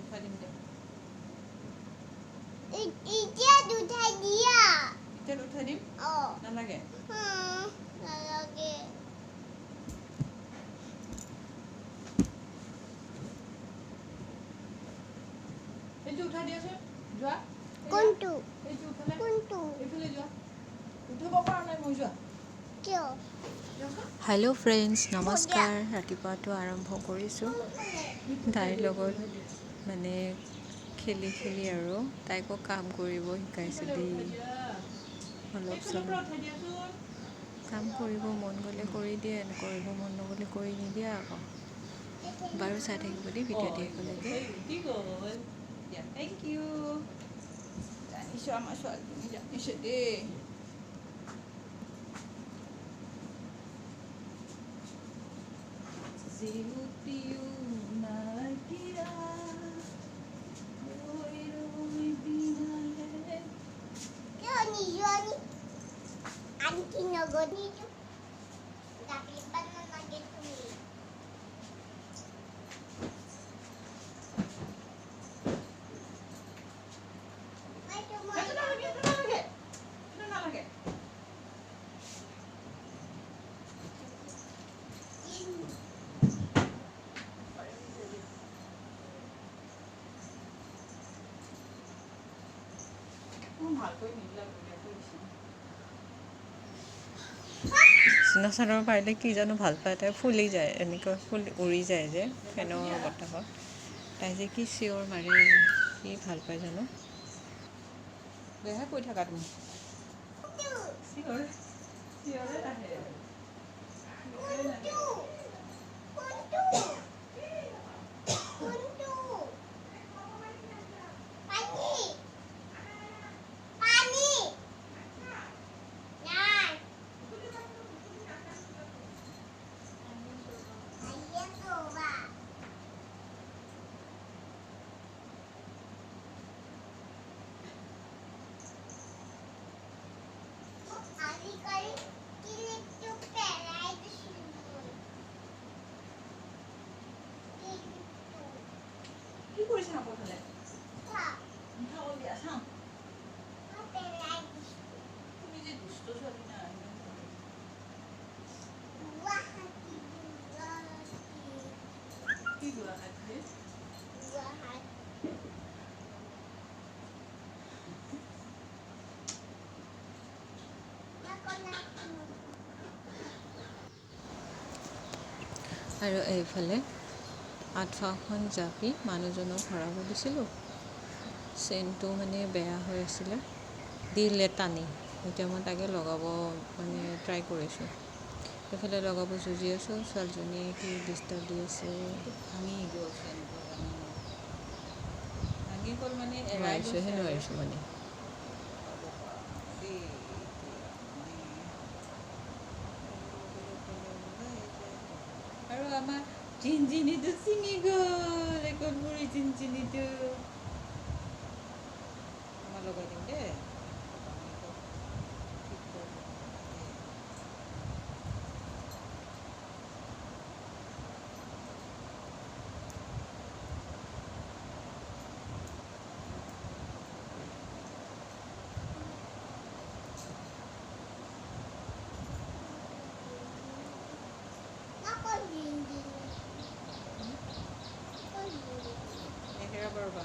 উঠাই দিম দে এতিয়া উঠাই দিয়া এতিয়া উঠাই দিম নালাগে নালাগে এইটো উঠাই দিয়াচোন যোৱা কোনটো এইটো উঠালে কোনটো এইফালে যোৱা উঠাব পৰা নাই মই যোৱা কিয় হেল্ল' ফ্ৰেণ্ডছ নমস্কাৰ ৰাতিপুৱাটো আৰম্ভ কৰিছোঁ তাইৰ লগত মানে খেলি খেলি আৰু তাইকো কাম কৰিব শিকাইছোঁ দেই অলপ চলপ উঠাই দিয়াচোন কাম কৰিব মন গ'লে কৰি দিয়ে কৰিব মন নগ'লে কৰি নিদিয়ে আকৌ বাৰু চাই থাকিব দেই ভিডিঅ' শেষলৈকে উঠি গ'ল দিয়া থেংক ইউ জানিছোঁ আমাৰ ছোৱালীজনী জানিছোঁ দেই জিউতিও নাকিয়া ৰৈ ৰৈ বিনালে কিয় নিযোৱানি আনকি নগনি ৰাতিপুৱা নালাগে তুমি এইটো নালাগে এইটো নালাগে এইটো নালাগে ভালকৈ নিদিলা বিচনা চাদৰ পাৰিলে কি জানো ভাল পায় তাই ফুলি যায় এনেকৈ উৰি যায় যে ফেনৰ বতাহত তাই যে কি চিঞৰ মাৰে কি ভাল পায় জানো বেয়া কৈ থাকা তুমি চিঞৰে চিঞৰে নাহে কি কৰিছে নাপৰ ফালে মিঠা কল দিয়া চাওঁ তুমি যে দুষ্ট ছোৱালী না কি গুৱাহাটী আৰু এইফালে আঁঠুৱাখন জাপি মানুহজনক ভৰাব দিছিলোঁ চেইনটো মানে বেয়া হৈ আছিলে দিলে টানি এতিয়া মই তাকে লগাব মানে ট্ৰাই কৰিছোঁ এইফালে লগাব যুঁজি আছোঁ ছোৱালীজনীয়ে কি ডিষ্টাৰ্ব দি আছে ভাঙি গ'ল ভাঙি গ'ল মানে এৰাই নোৱাৰিছোঁহে নোৱাৰিছোঁ মানে আৰু আমাৰ জিনজিনিটো ছিঙি গ'ল একলপুৰি জিনজিনিটো আমাৰ লগাই দিম দেই নেহেৰা বাৰবা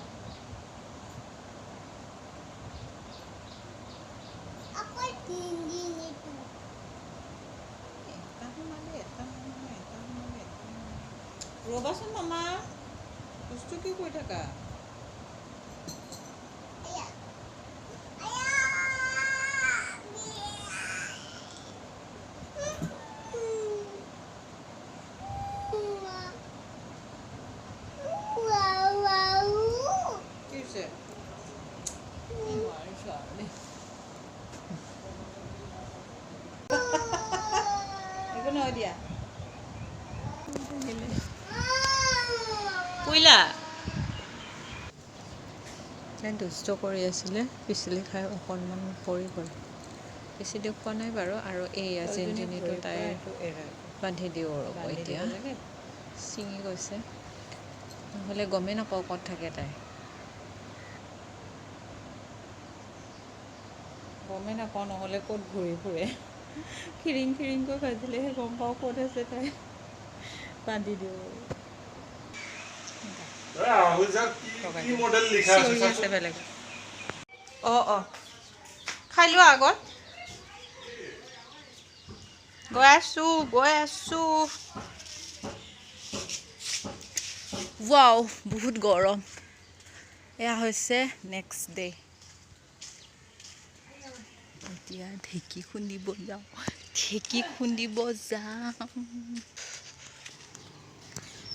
ৰ'বাচোন মামা বস্তু কি কৰি থাকা কি হৈছে নোৱাৰিছোঁ আৰু দেই একো নহয় দিয়া পুইলা তাই দুষ্ট কৰি আছিলে পিচলি খাই অকণমান পৰি গ'ল বেছি দুখ পোৱা নাই বাৰু আৰু এয়া জিনজিনিটো তাই বান্ধি দিওঁ ৰ'ব এতিয়া ছিঙি গৈছে নহ'লে গমেই নাপাওঁ ক'ত থাকে তাই। গমেই নাপাওঁ নহ'লে ক'ত ঘূৰি ফুৰে। খিৰিং খিৰিংকৈ ভাজিলেহে গম পাওঁ ক'ত আছে তাই। বান্ধি দিওঁ চিঞৰি আছে বেলেগত। অঁ খাই লোৱা আগত। গৈ আছোঁ। ৱাও বহুত গৰম। এয়া হৈছে নেক্সট ডে। এতিয়া ঢেঁকী খুন্দিব যাম।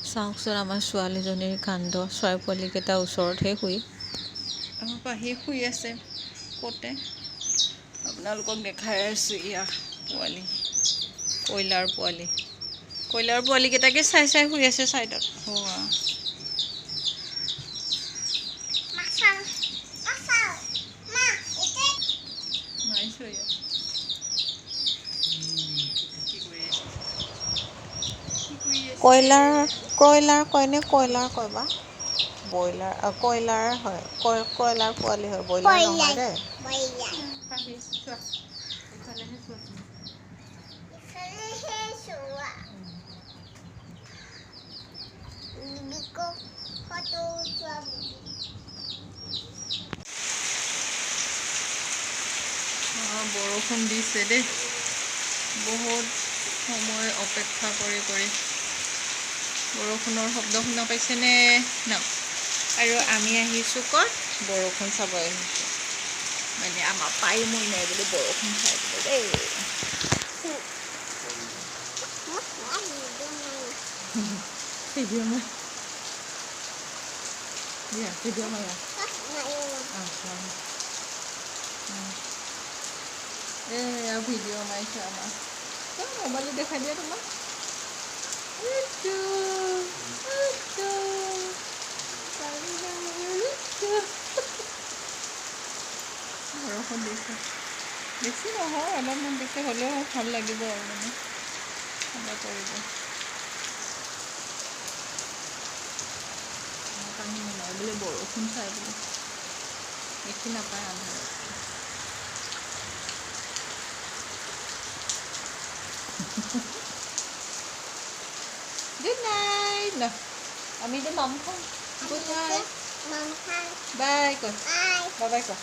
চাওকচোন আমাৰ ছোৱালীজনীৰ কাণ্ড। চৰাই পোৱালিকেইটা ওচৰতহে শুই। আমাৰ পাহি শুই আছে ক'তে। আপোনালোকক দেখাই আছোঁ ইয়া পোৱালি। কয়লাৰ পোৱালিকেইটাকে চাই শুই আছে ছাইডত। কয়লাৰ কয় নে কয়লাৰ কয় বা? কয়লাৰ হয়। কয়লাৰ পোৱালি হয়, ব্ৰইলাৰ নহয় দেই। বৰষুণ দিছে দেই। বহুত সময় অপেক্ষা কৰি বৰষুণৰ শব্দ শুনা পাইছেনে? ন। আৰু আমি আহিছোঁ ক'ত? বৰষুণ চাব আহিছোঁ। মানে আমাৰ পাই মই নাই বোলে বৰষুণ চাই বোলে দেই। ভিডিঅ' মাৰিছে আমাৰ। মোবাইলটো দেখাই দিয়া তোমাক। বৰষুণ দিছে। বেছি নহয়, অলপমান দিছে হ'লেও ভাল লাগিব আৰু মানে ঠাণ্ডা পৰিব। পানী নাই বোলে বৰষুণ চাই বোলে দেখি নাপায় আন্ধাৰত। গুড নাইট ন। আমি এতিয়া মাম খাম। Good night. বাই কৈ। বাই কৈ।